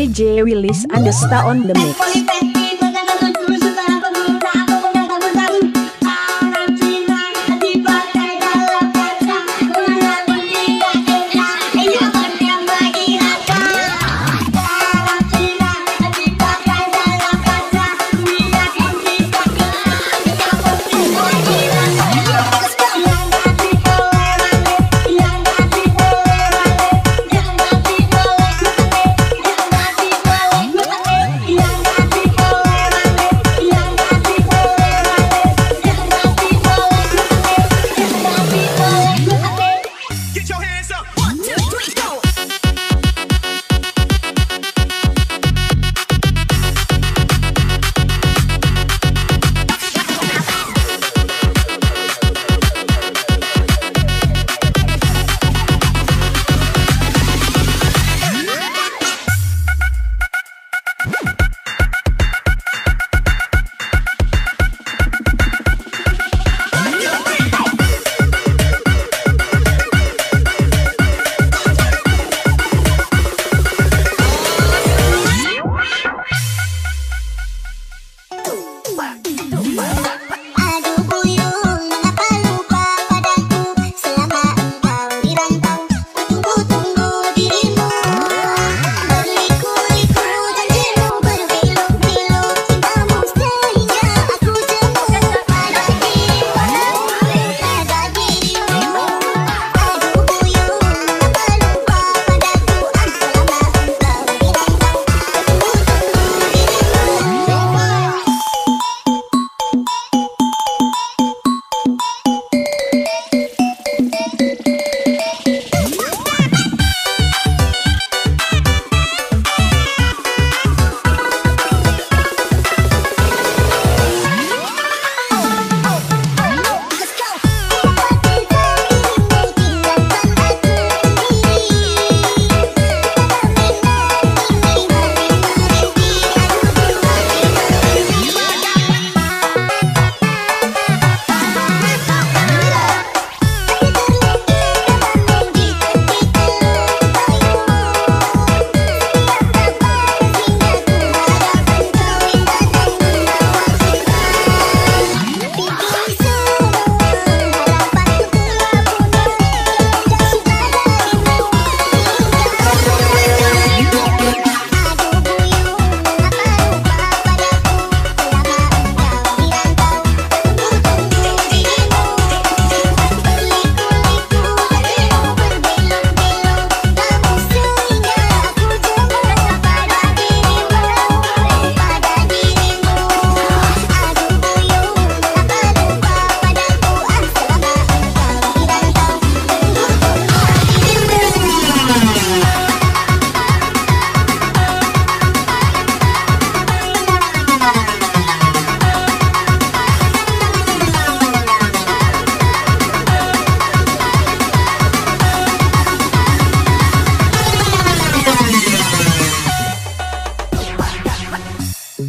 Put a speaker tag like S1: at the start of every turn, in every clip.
S1: DJ Willis Andesta on the mix.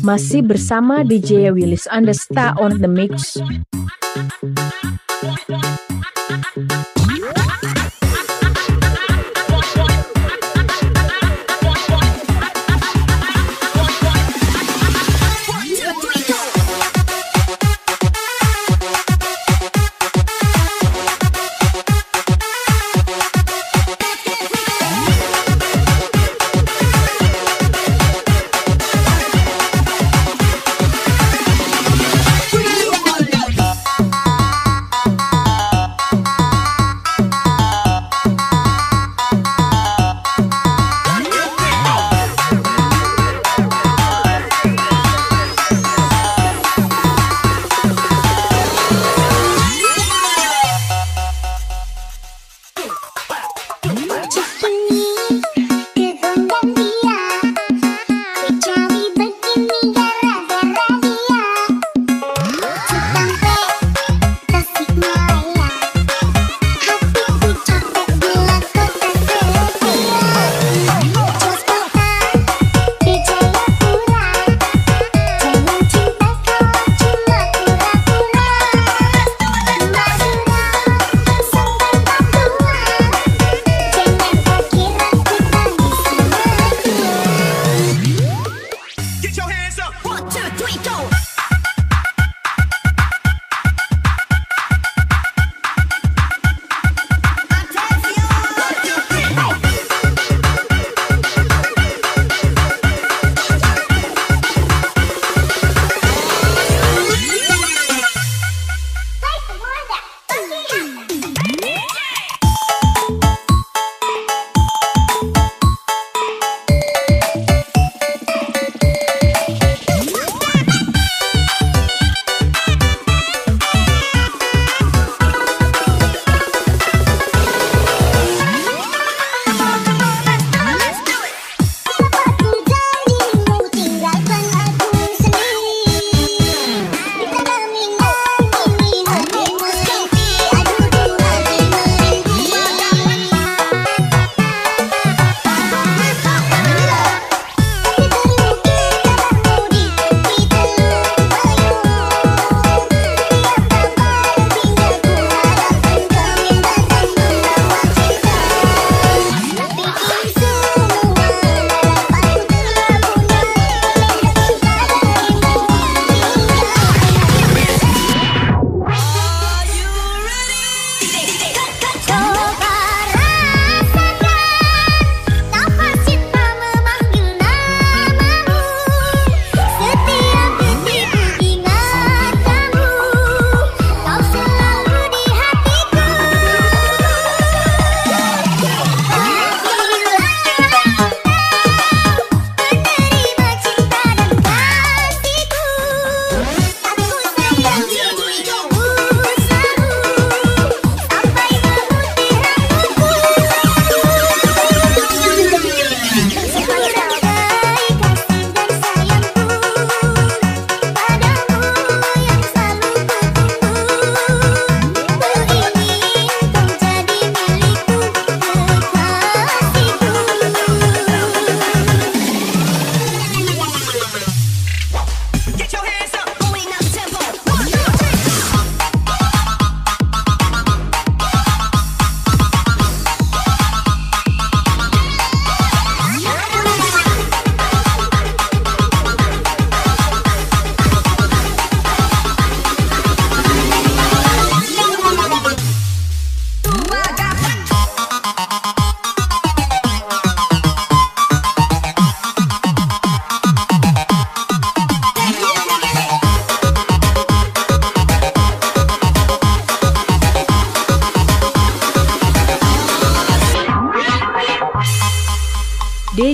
S1: Masih bersama DJ Willis Andesta on the mix.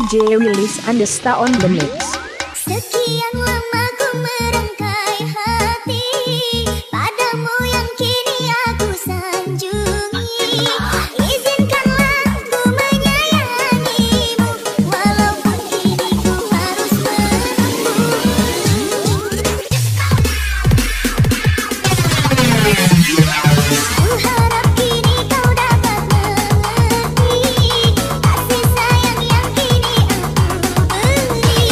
S1: DJ Willis Andesta on the mix.
S2: Sekian lama ku merangkai hati padamu yang kini aku sanjungi. Izinkanlah ku menyayangimu walaupun kini ku harus menunggu. Ku harap kini kau dapat mengerti kasih sayang yang kini aku beri.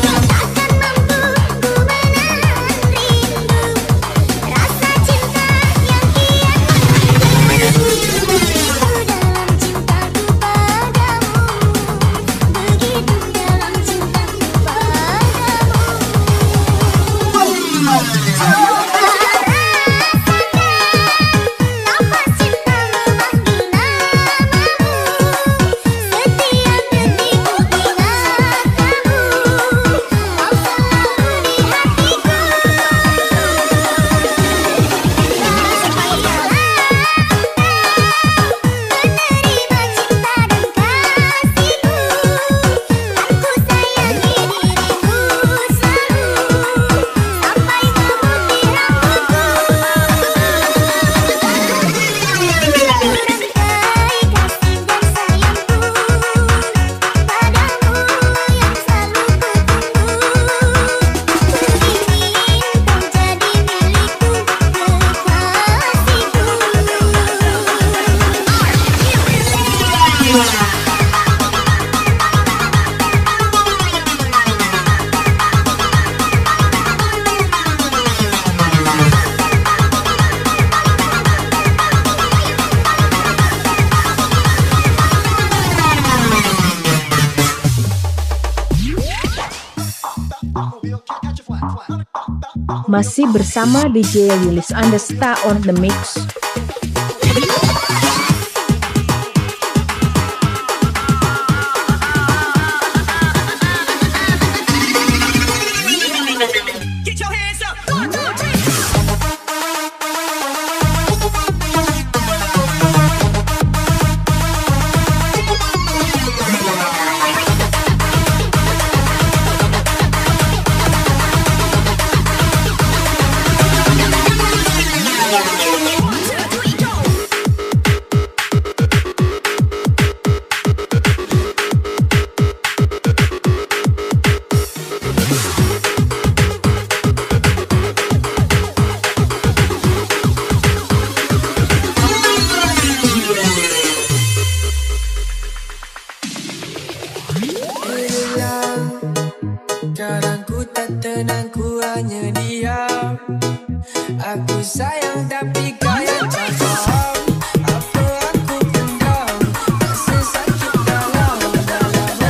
S2: Takkan mampu ku menahan rindu rasa cinta yang kian mengganggu. Dalam cintaku padamu, begitu dalam cintaku padamu. Nafas cinta memanggil namamu, setiap detik ku ingat kamu, kau selalu di hatiku. Menerima cinta dan kasihku, aku sayangi dirimu selalu, sampai memutih rambutku. Merangkai kasih dan sayangku padamu yang selalu kutunggu. Ingin kau jadi milikku, kekasihku.
S1: Masih bersama DJ Willis Andesta on the mix.
S3: Get your hands up. 1, 2, 3.
S4: Kadang ku tak tenang, ku hanya diam. Aku sayang tapi kau yang tak faham apa aku pendam. Rasa sakit dalam hati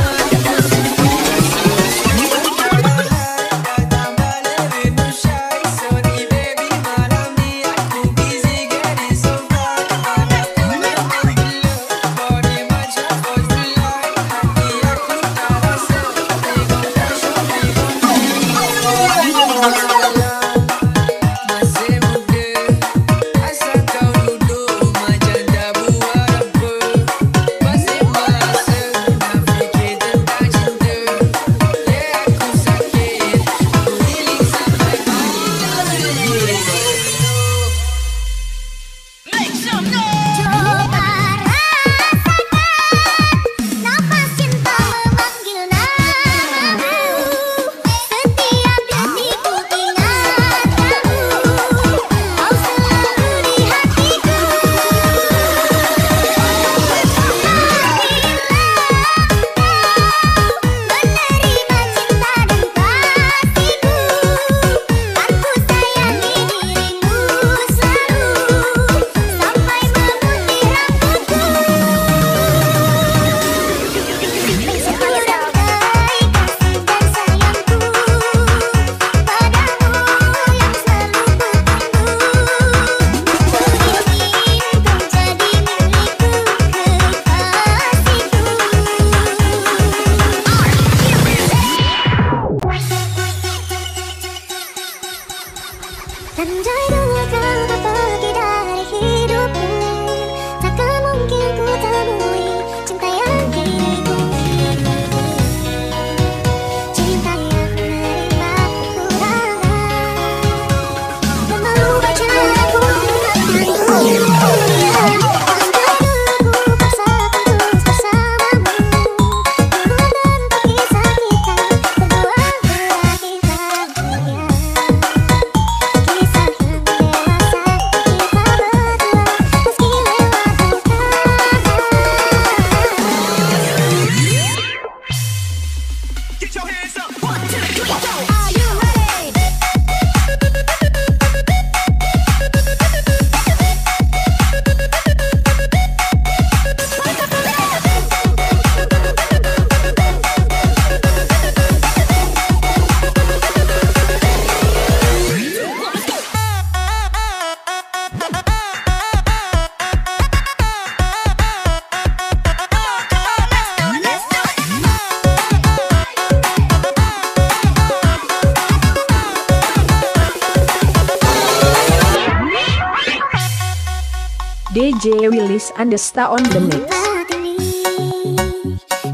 S4: tambah lebih nusyai. Sorry baby, malam ni aku busy getting so far. Padaku memang gila, body macam voice delay. Hati aku tak rasa, they gon' dash, they gon' dash. Masih muda
S2: Are you ready?
S1: DJ Willis Andesta on the mix.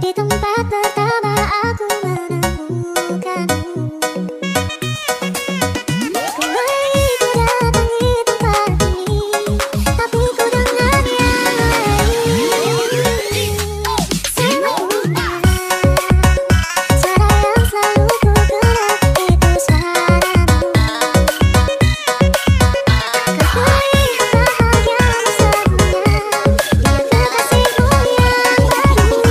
S2: Di tempat pertama aku menemukanmu, kembali ku datangi tempat ini, tapi ku dengan yang lain. Sempurna, suara yang selalu ku kenal itu suaramu. Kembali bahagia bersama, dia kekasihku yang baru.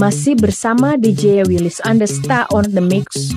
S1: Masih bersama DJ Willis Andesta on the mix.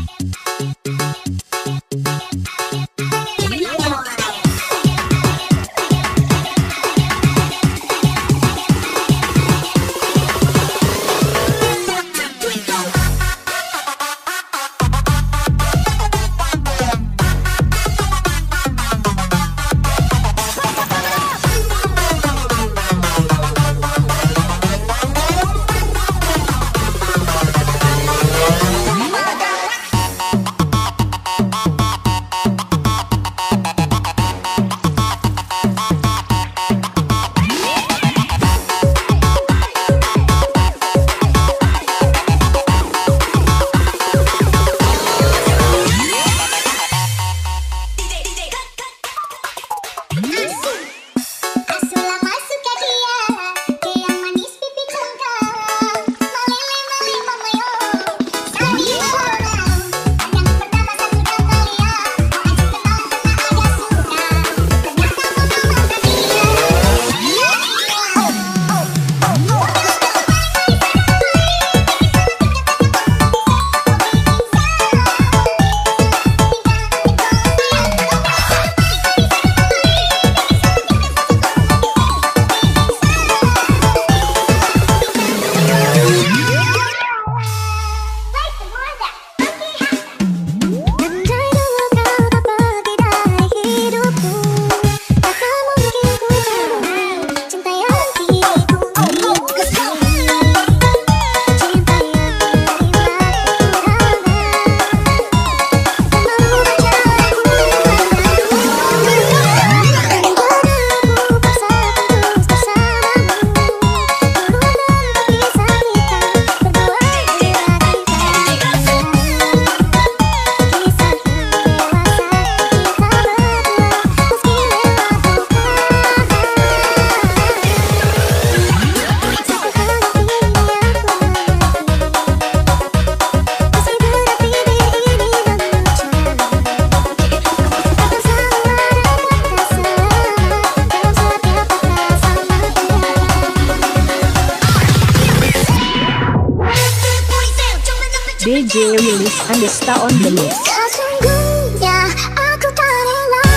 S1: DJ Willis Andesta on the mix.
S2: Sesungguhnya aku tak rela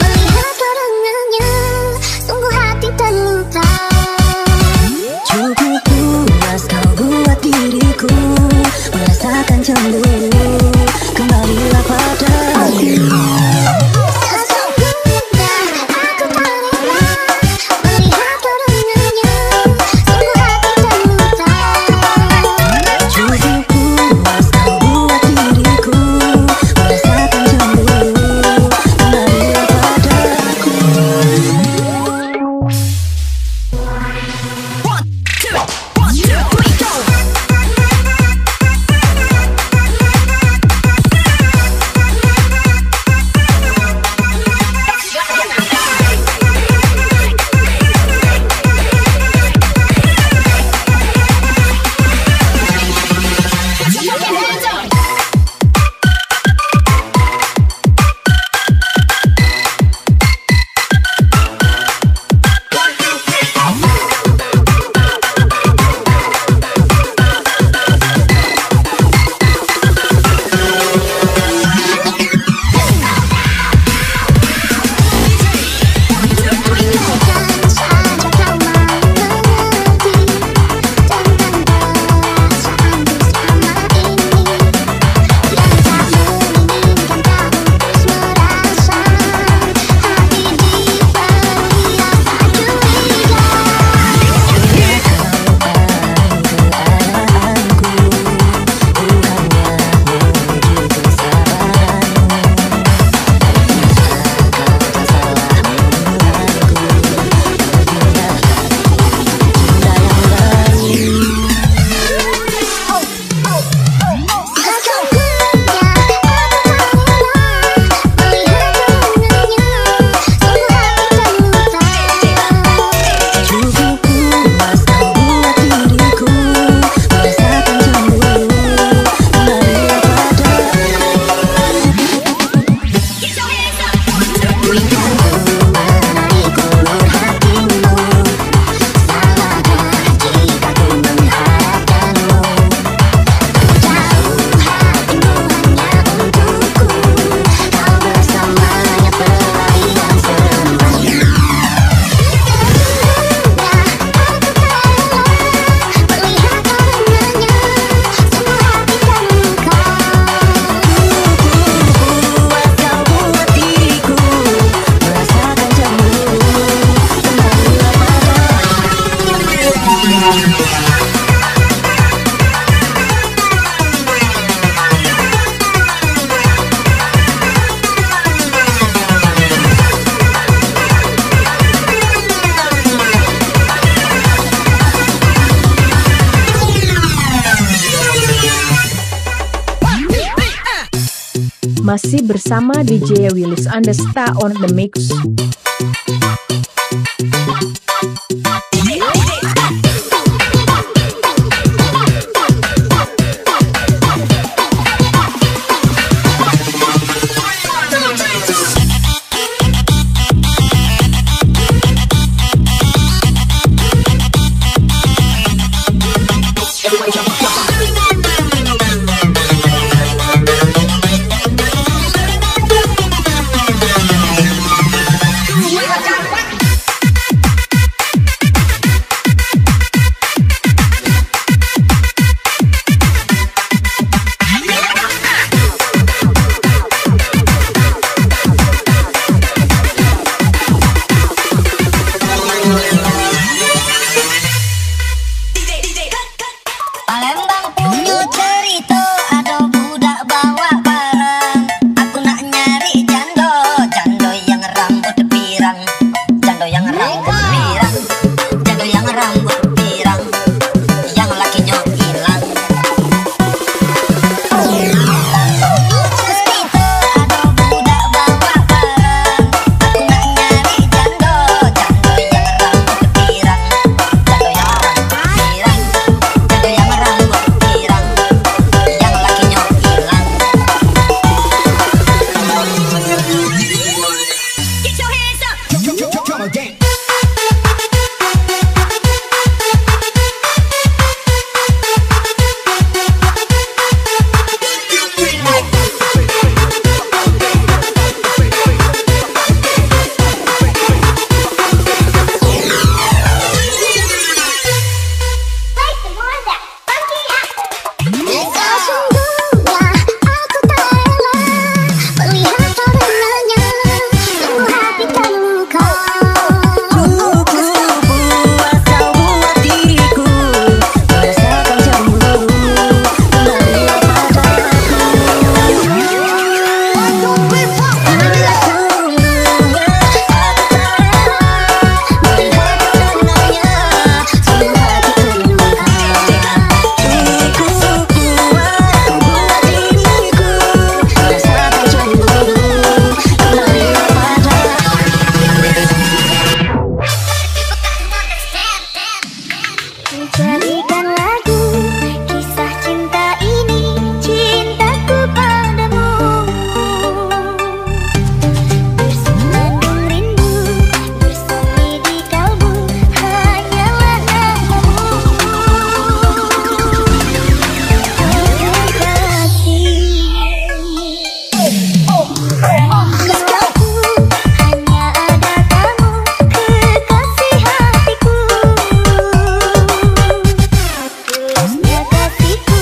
S2: melihat kerengannya, sungguh hati terluka.
S5: Cukup puas kau buat diriku merasakan cemburu, kembalilah padaku.
S2: Sesungguhnya aku tak rela melihat kerengannya, sungguh hati terluka.
S5: Cukup puas kau buat diriku merasakan cemburu, kembalilah padaku.
S1: Masih bersama DJ Willis Andesta on the mix.
S2: Jadikan lagu kisah cinta ini, cintaku padamu. Bersenandung rindu, bersemi di kalbu, hanyalah namamu. Cintaku hanya ada kamu, kekasih hatiku. Tulusnya kasihku,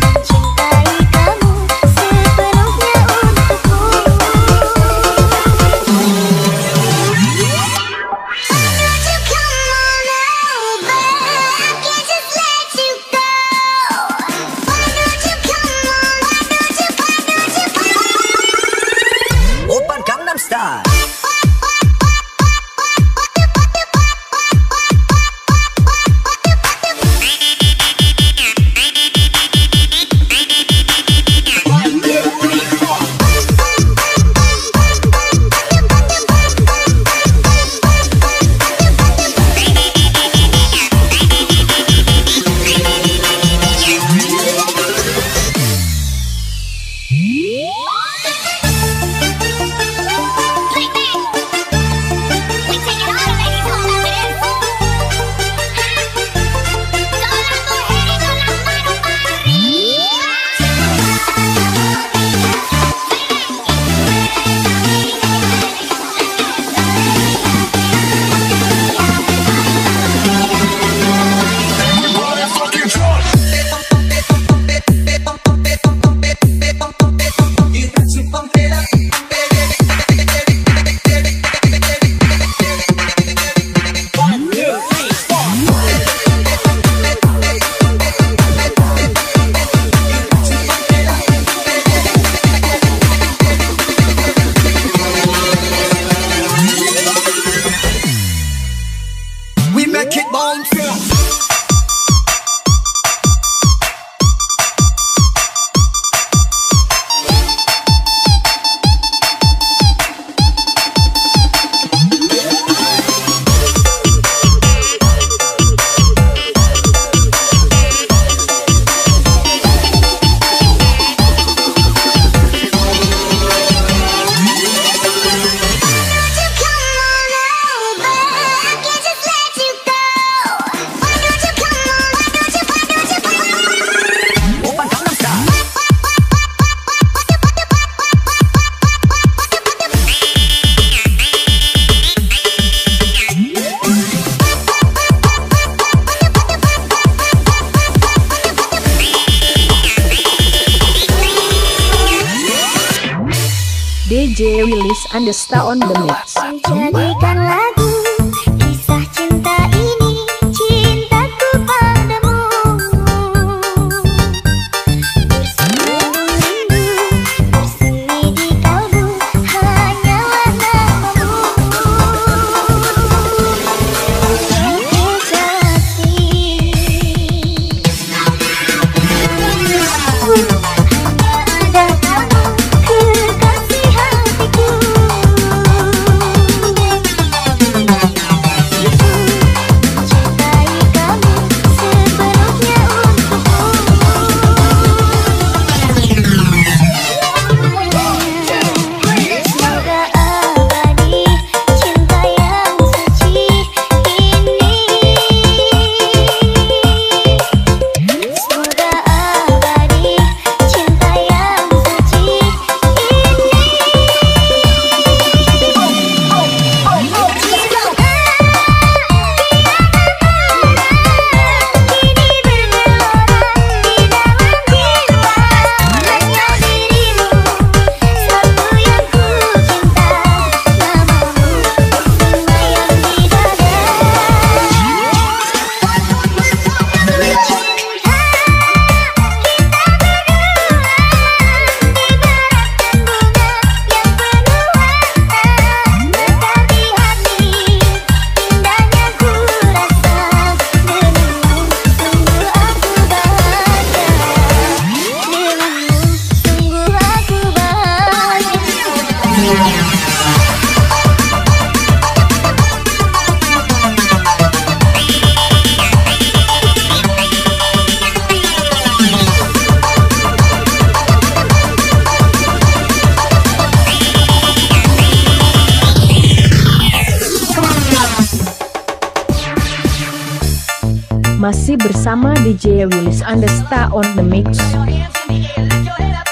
S2: mencintai kamu sepenuhnya untukku.
S4: Open Gangnam Style. We make it bounce. Open Gangnam Style.
S1: DJ Willis Andesta on the mix.
S2: Jadikan lagu kisah cinta ini, cintaku padamu. Bersenandung rindu, bersemi di kalbu, hanyalah namamu. Ada kamu, kekasih hatiku.
S1: Masih bersama DJ Willis Andesta on the mix.
S3: Your hands in the air, lift your head up.